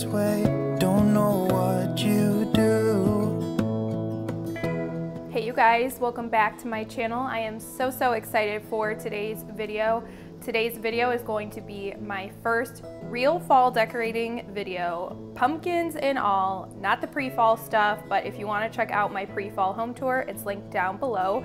this way, don't know what you do. Hey you guys, welcome back to my channel. I am so excited for today's video. Today's video is going to be my first real fall decorating video, pumpkins and all, not the pre-fall stuff, but if you want to check out my pre-fall home tour, it's linked down below.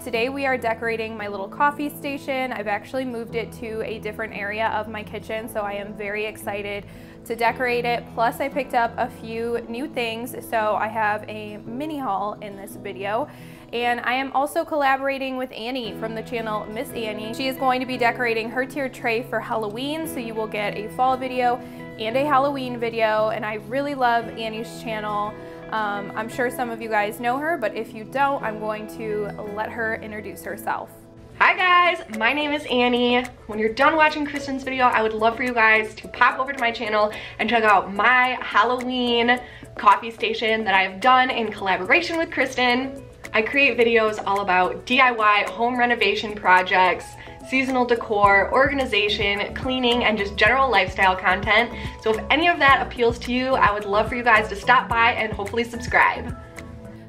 Today we are decorating my little coffee station. I've actually moved it to a different area of my kitchen, so I am very excited to decorate it. Plus I picked up a few new things, so I have a mini haul in this video. And I am also collaborating with Annie from the channel Miss Annie. She is going to be decorating her tiered tray for Halloween, so you will get a fall video and a Halloween video, and I really love Annie's channel. I'm sure some of you guys know her, but if you don't, I'm going to let her introduce herself. Hi guys, my name is Annie. When you're done watching Kristen's video, I would love for you guys to pop over to my channel and check out my Halloween coffee station that I've done in collaboration with Kristen. I create videos all about DIY home renovation projects, seasonal decor, organization, cleaning, and just general lifestyle content. So if any of that appeals to you, I would love for you guys to stop by and hopefully subscribe.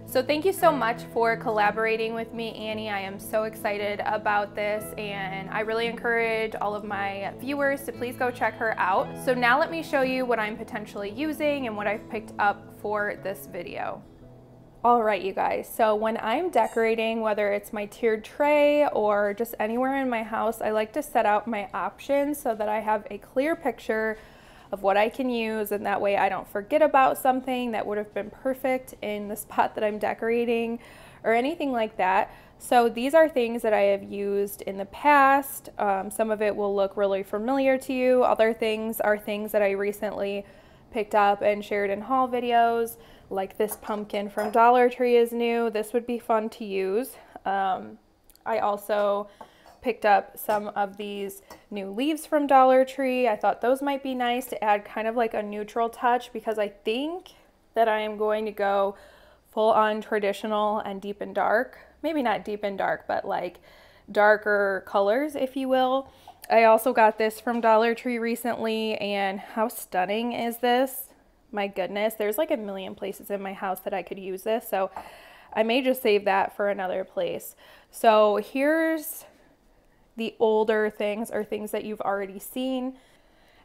So thank you so much for collaborating with me, Annie. I am so excited about this, and I really encourage all of my viewers to please go check her out. So now let me show you what I'm potentially using and what I've picked up for this video. All right, you guys, so when I'm decorating, whether it's my tiered tray or just anywhere in my house, I like to set out my options so that I have a clear picture of what I can use, and that way I don't forget about something that would have been perfect in the spot that I'm decorating or anything like that. So these are things that I have used in the past. Some of it will look really familiar to you. Other things are things that I recently picked up and shared in haul videos. Like this pumpkin from Dollar Tree is new. This would be fun to use. I also picked up some of these new leaves from Dollar Tree. I thought those might be nice to add kind of like a neutral touch, because I think that I am going to go full on traditional and deep and dark. Maybe not deep and dark, but like darker colors, if you will. I also got this from Dollar Tree recently, and how stunning is this? My goodness, there's like a million places in my house that I could use this, so I may just save that for another place. So here's the older things, or things that you've already seen.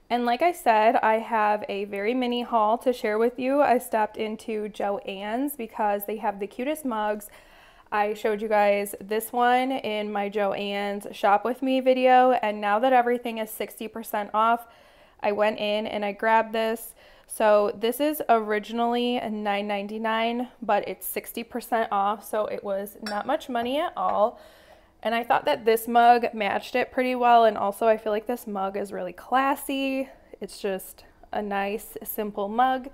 And like I said, I have a very mini haul to share with you. I stopped into Joann's because they have the cutest mugs. I showed you guys this one in my Joann's Shop With Me video, and now that everything is 60% off, I went in and I grabbed this. So this is originally $9.99, but it's 60% off, so it was not much money at all. And I thought that this mug matched it pretty well, and also I feel like this mug is really classy. It's just a nice, simple mug.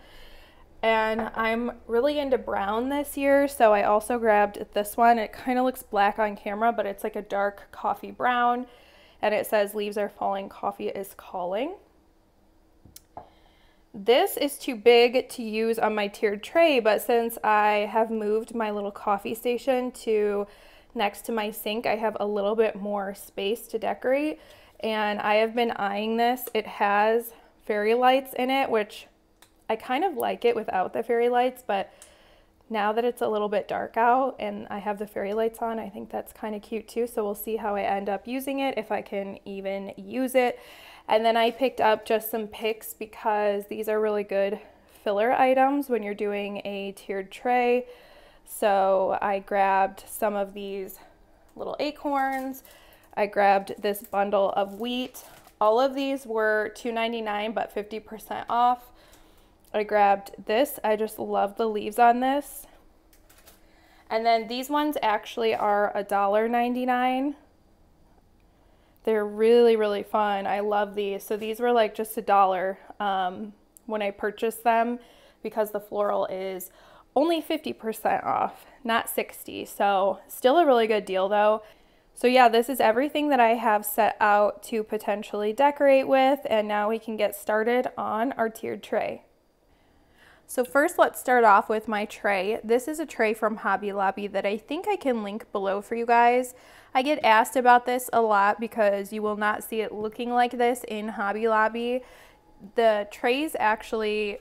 And I'm really into brown this year, so I also grabbed this one. It kind of looks black on camera, but it's like a dark coffee brown, and it says "Leaves are falling, coffee is calling." This is too big to use on my tiered tray, but since I have moved my little coffee station to next to my sink, I have a little bit more space to decorate, and I have been eyeing this. It has fairy lights in it, which I kind of like it without the fairy lights, but now that it's a little bit dark out and I have the fairy lights on, I think that's kind of cute too. So we'll see how I end up using it, if I can even use it. And then I picked up just some picks, because these are really good filler items when you're doing a tiered tray. So I grabbed some of these little acorns. I grabbed this bundle of wheat. All of these were $2.99 but 50% off. I grabbed this. I just love the leaves on this. And then these ones actually are $1.99. They're really fun. I love these. So these were like just $1 when I purchased them, because the floral is only 50% off, not 60. So still a really good deal though. So yeah, this is everything that I have set out to potentially decorate with, and now we can get started on our tiered tray. So first, let's start off with my tray. This is a tray from Hobby Lobby that I think I can link below for you guys. I get asked about this a lot because you will not see it looking like this in Hobby Lobby. the trays actually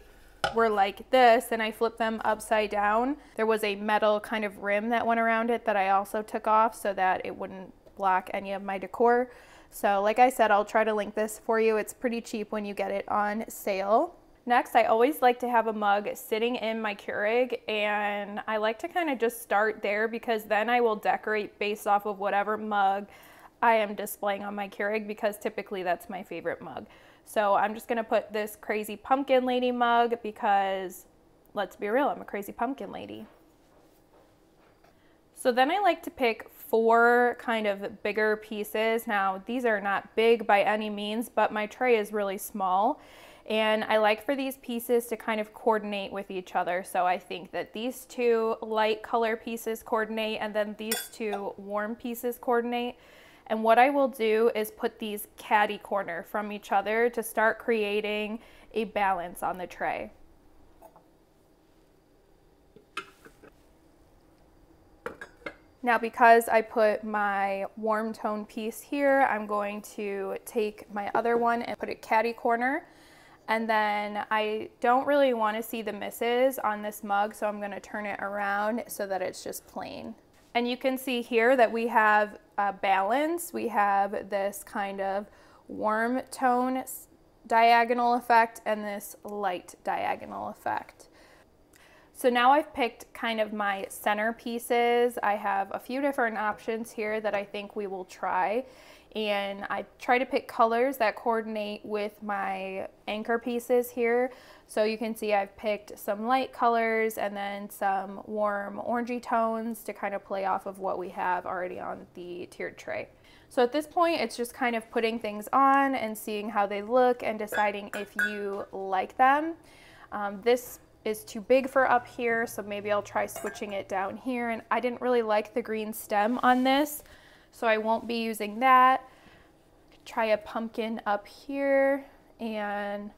were like this, and I flipped them upside down. There was a metal kind of rim that went around it that I also took off so that it wouldn't block any of my decor. So like I said, I'll try to link this for you. It's pretty cheap when you get it on sale. Next, I always like to have a mug sitting in my Keurig, and I like to kind of just start there because then I will decorate based off of whatever mug I am displaying on my Keurig, because typically that's my favorite mug. So I'm just gonna put this crazy pumpkin lady mug because, let's be real, I'm a crazy pumpkin lady. So then I like to pick 4 kind of bigger pieces. Now these are not big by any means, but my tray is really small. And I like for these pieces to kind of coordinate with each other. So I think that these 2 light color pieces coordinate, and then these 2 warm pieces coordinate. And what I will do is put these catty corner from each other to start creating a balance on the tray. Now, because I put my warm tone piece here, I'm going to take my other one and put it catty corner. And then I don't really want to see the misses on this mug, so I'm going to turn it around so that it's just plain. And you can see here that we have a balance. We have this kind of warm tone diagonal effect and this light diagonal effect. So now I've picked kind of my center pieces. I have a few different options here that I think we will try. And I try to pick colors that coordinate with my anchor pieces here. So you can see I've picked some light colors and then some warm orangey tones to kind of play off of what we have already on the tiered tray. So at this point, it's just kind of putting things on and seeing how they look and deciding if you like them. This is too big for up here, so maybe I'll try switching it down here. And I didn't really like the green stem on this, so I won't be using that. Try a pumpkin up here, and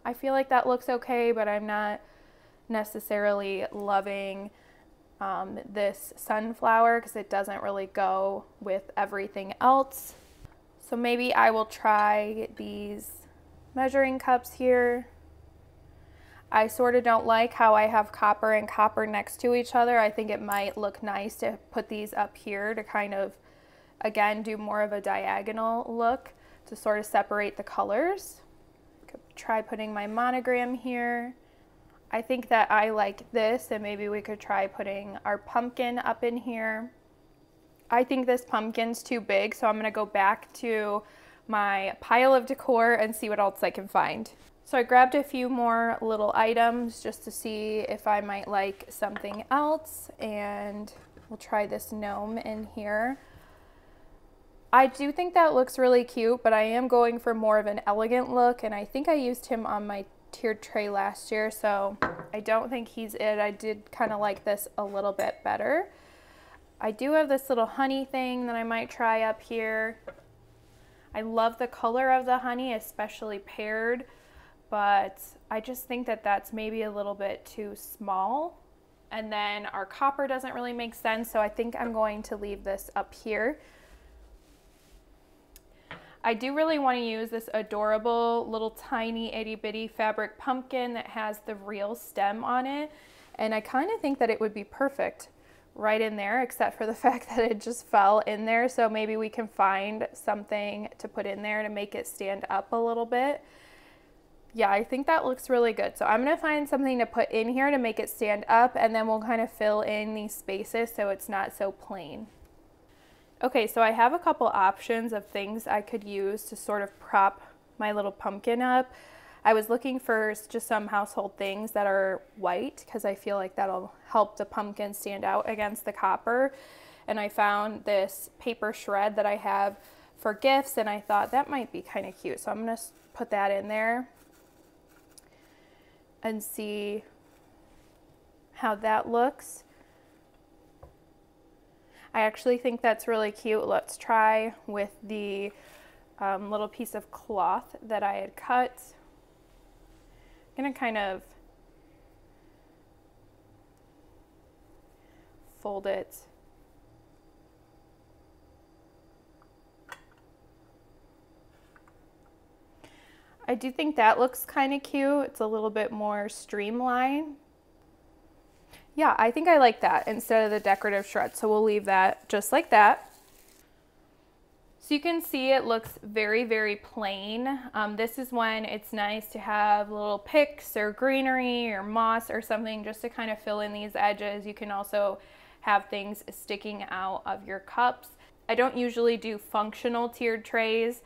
I feel like that looks okay, but I'm not necessarily loving this sunflower because it doesn't really go with everything else. So maybe I will try these measuring cups here. I sort of don't like how I have copper and copper next to each other. I think it might look nice to put these up here to kind of, again, do more of a diagonal look to sort of separate the colors. Could try putting my monogram here. I think that I like this, and maybe we could try putting our pumpkin up in here. I think this pumpkin's too big, so I'm gonna go back to my pile of decor and see what else I can find. So I grabbed a few more little items just to see if I might like something else, and we'll try this gnome in here. I do think that looks really cute, but I am going for more of an elegant look, and I think I used him on my tiered tray last year, so I don't think he's it. I did kind of like this a little bit better. I do have this little honey thing that I might try up here. I love the color of the honey, especially paired, but I just think that that's maybe a little bit too small. And then our copper doesn't really make sense, so I think I'm going to leave this up here. I do really want to use this adorable little tiny itty bitty fabric pumpkin that has the real stem on it, and I kind of think that it would be perfect right in there, except for the fact that it just fell in there. So maybe we can find something to put in there to make it stand up a little bit. Yeah, I think that looks really good. So I'm going to find something to put in here to make it stand up, and then we'll kind of fill in these spaces so it's not so plain. Okay, so I have a couple options of things I could use to sort of prop my little pumpkin up. I was looking for just some household things that are white because I feel like that'll help the pumpkin stand out against the copper. And I found this paper shred that I have for gifts, and I thought that might be kind of cute. So I'm going to put that in there and see how that looks. I actually think that's really cute. Let's try with the little piece of cloth that I had cut. I'm gonna kind of fold it. I do think that looks kind of cute. It's a little bit more streamlined. Yeah, I think I like that instead of the decorative shred. So we'll leave that just like that. So you can see it looks very, very plain. This is when it's nice to have little picks or greenery or moss or something just to kind of fill in these edges. You can also have things sticking out of your cups. I don't usually do functional tiered trays.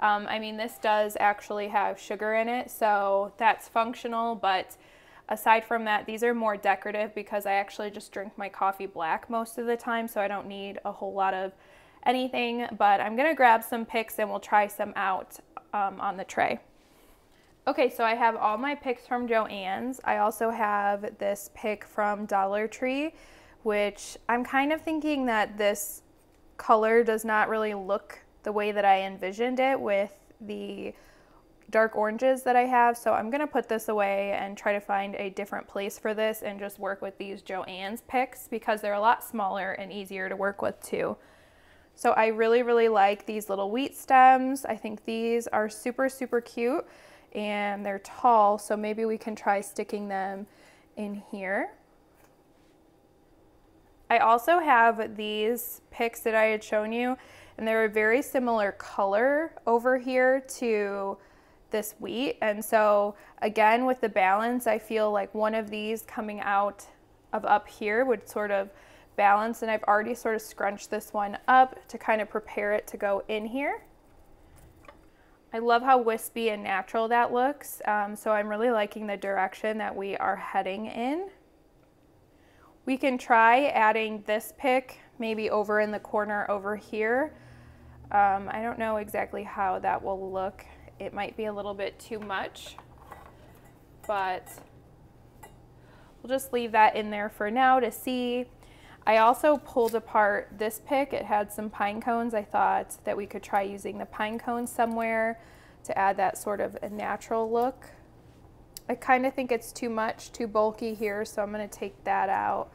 I mean, this does actually have sugar in it, so that's functional, but aside from that, these are more decorative because I actually just drink my coffee black most of the time, so I don't need a whole lot of anything. But I'm gonna grab some picks and we'll try some out on the tray. Okay, so I have all my picks from Joann's. I also have this pick from Dollar Tree, which I'm kind of thinking that this color does not really look the way that I envisioned it with the dark oranges that I have. So I'm gonna put this away and try to find a different place for this and just work with these Joann's picks because they're a lot smaller and easier to work with too. So I really, really like these little wheat stems. I think these are super, super cute and they're tall. So maybe we can try sticking them in here. I also have these picks that I had shown you, and they're a very similar color over here to this wheat. And so again, with the balance, I feel like one of these coming out of up here would sort of balance, and I've already sort of scrunched this one up to kind of prepare it to go in here. I love how wispy and natural that looks. So I'm really liking the direction that we are heading in. We can try adding this pick maybe over in the corner over here. I don't know exactly how that will look. It might be a little bit too much, but we'll just leave that in there for now to see. I also pulled apart this pick. It had some pine cones. I thought that we could try using the pine cones somewhere to add that sort of a natural look. I kind of think it's too much, too bulky here, so I'm going to take that out.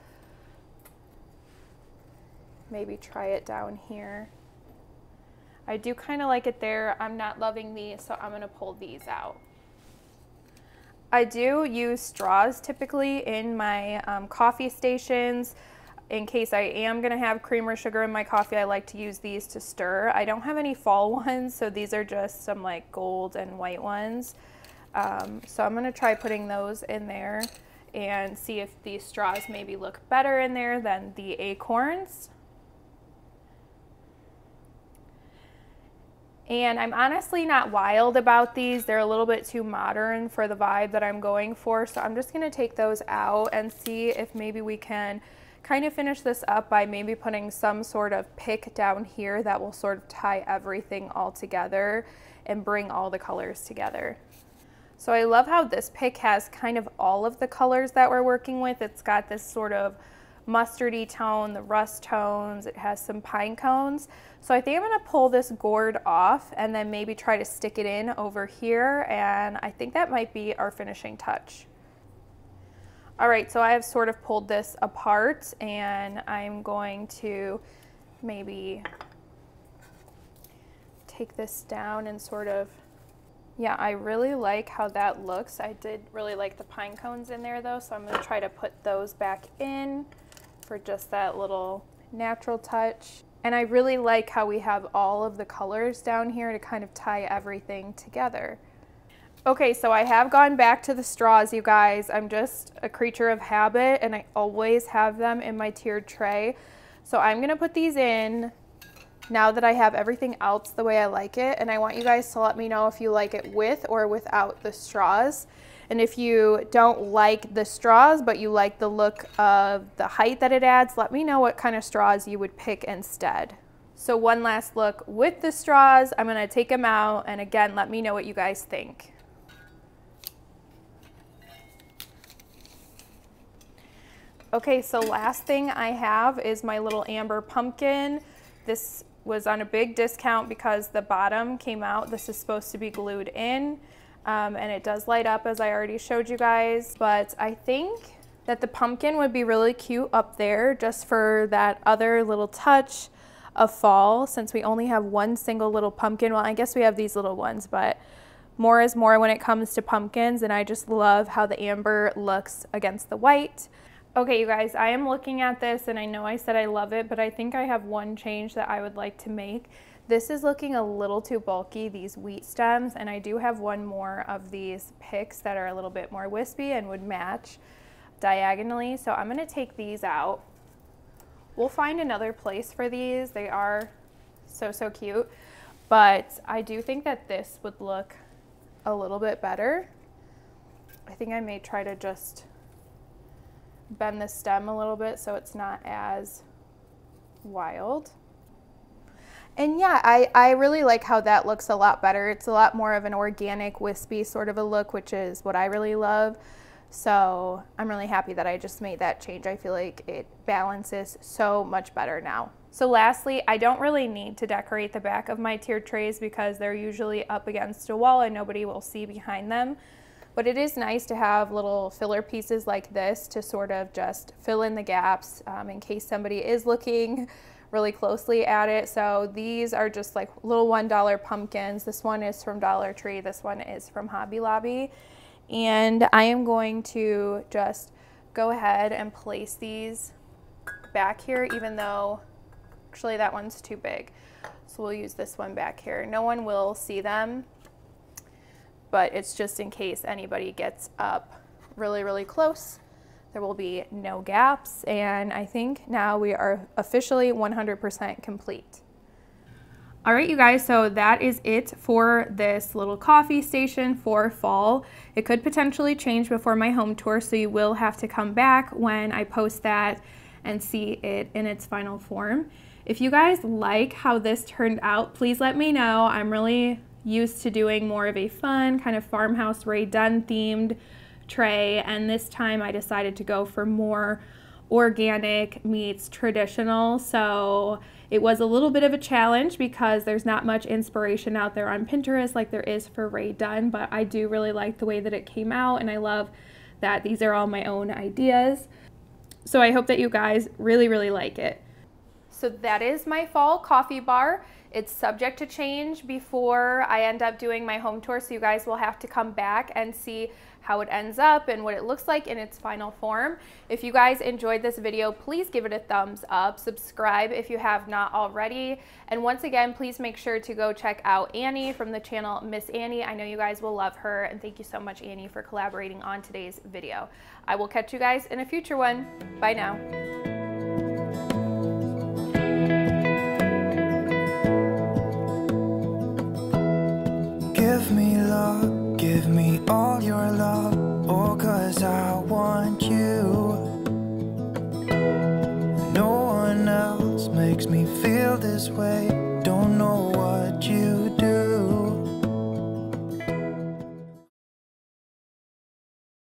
Maybe try it down here. I do kind of like it there. I'm not loving these, so I'm going to pull these out. I do use straws typically in my coffee stations. In case I am going to have cream or sugar in my coffee, I like to use these to stir. I don't have any fall ones, so these are just some like gold and white ones. So I'm going to try putting those in there and see if these straws maybe look better in there than the acorns. And I'm honestly not wild about these. They're a little bit too modern for the vibe that I'm going for. So I'm just going to take those out and see if maybe we can kind of finish this up by maybe putting some sort of pick down here that will sort of tie everything all together and bring all the colors together. So I love how this pick has kind of all of the colors that we're working with. It's got this sort of mustardy tone, the rust tones, it has some pine cones. So I think I'm gonna pull this gourd off and then maybe try to stick it in over here, and I think that might be our finishing touch. All right, so I have sort of pulled this apart and I'm going to maybe take this down and sort of, yeah, I really like how that looks. I did really like the pine cones in there though, so I'm gonna try to put those back in for just that little natural touch. And I really like how we have all of the colors down here to kind of tie everything together. Okay, so I have gone back to the straws, you guys. I'm just a creature of habit and I always have them in my tiered tray. So I'm gonna put these in now that I have everything else the way I like it. And I want you guys to let me know if you like it with or without the straws. And if you don't like the straws, but you like the look of the height that it adds, let me know what kind of straws you would pick instead. So one last look with the straws. I'm gonna take them out and again, let me know what you guys think. Okay, so last thing I have is my little amber pumpkin. This was on a big discount because the bottom came out. This is supposed to be glued in. And it does light up as I already showed you guys, but I think that the pumpkin would be really cute up there just for that other little touch of fall, since we only have one single little pumpkin. Well, I guess we have these little ones, but more is more when it comes to pumpkins, and I just love how the amber looks against the white. Okay, you guys, I am looking at this and I know I said I love it, but I think I have one change that I would like to make. This is looking a little too bulky, these wheat stems, and I do have one more of these picks that are a little bit more wispy and would match diagonally. So I'm gonna take these out. We'll find another place for these. They are so, so cute, but I do think that this would look a little bit better. I think I may try to just bend the stem a little bit so it's not as wild. And yeah, I really like how that looks a lot better. It's a lot more of an organic, wispy sort of a look, which is what I really love. So I'm really happy that I just made that change. I feel like it balances so much better now. So lastly, I don't really need to decorate the back of my tiered trays because they're usually up against a wall and nobody will see behind them. But it is nice to have little filler pieces like this to sort of just fill in the gaps in case somebody is looking really closely at it. So these are just like little $1 pumpkins. This one is from Dollar Tree. This one is from Hobby Lobby. And I am going to just go ahead and place these back here, even though actually that one's too big. So we'll use this one back here. No one will see them, but it's just in case anybody gets up really, really close. There will be no gaps, and I think now we are officially 100% complete. All right, you guys, so that is it for this little coffee station for fall. It could potentially change before my home tour, so you will have to come back when I post that and see it in its final form. If you guys like how this turned out, please let me know. I'm really used to doing more of a fun kind of farmhouse Rae Dunn themed tray, and this time I decided to go for more organic meets traditional. So it was a little bit of a challenge because there's not much inspiration out there on Pinterest like there is for Rae Dunn, but I do really like the way that it came out, and I love that these are all my own ideas. So I hope that you guys really, really like it. So that is my fall coffee bar. It's subject to change before I end up doing my home tour, so you guys will have to come back and see how it ends up and what it looks like in its final form. If you guys enjoyed this video, please give it a thumbs up, subscribe if you have not already, and once again, please make sure to go check out Annie from the channel Miss Annie. I know you guys will love her, and thank you so much, Annie, for collaborating on today's video. I will catch you guys in a future one. Bye now. Give me love, give me all your love, oh, 'cause I want you. No one else makes me feel this way, don't know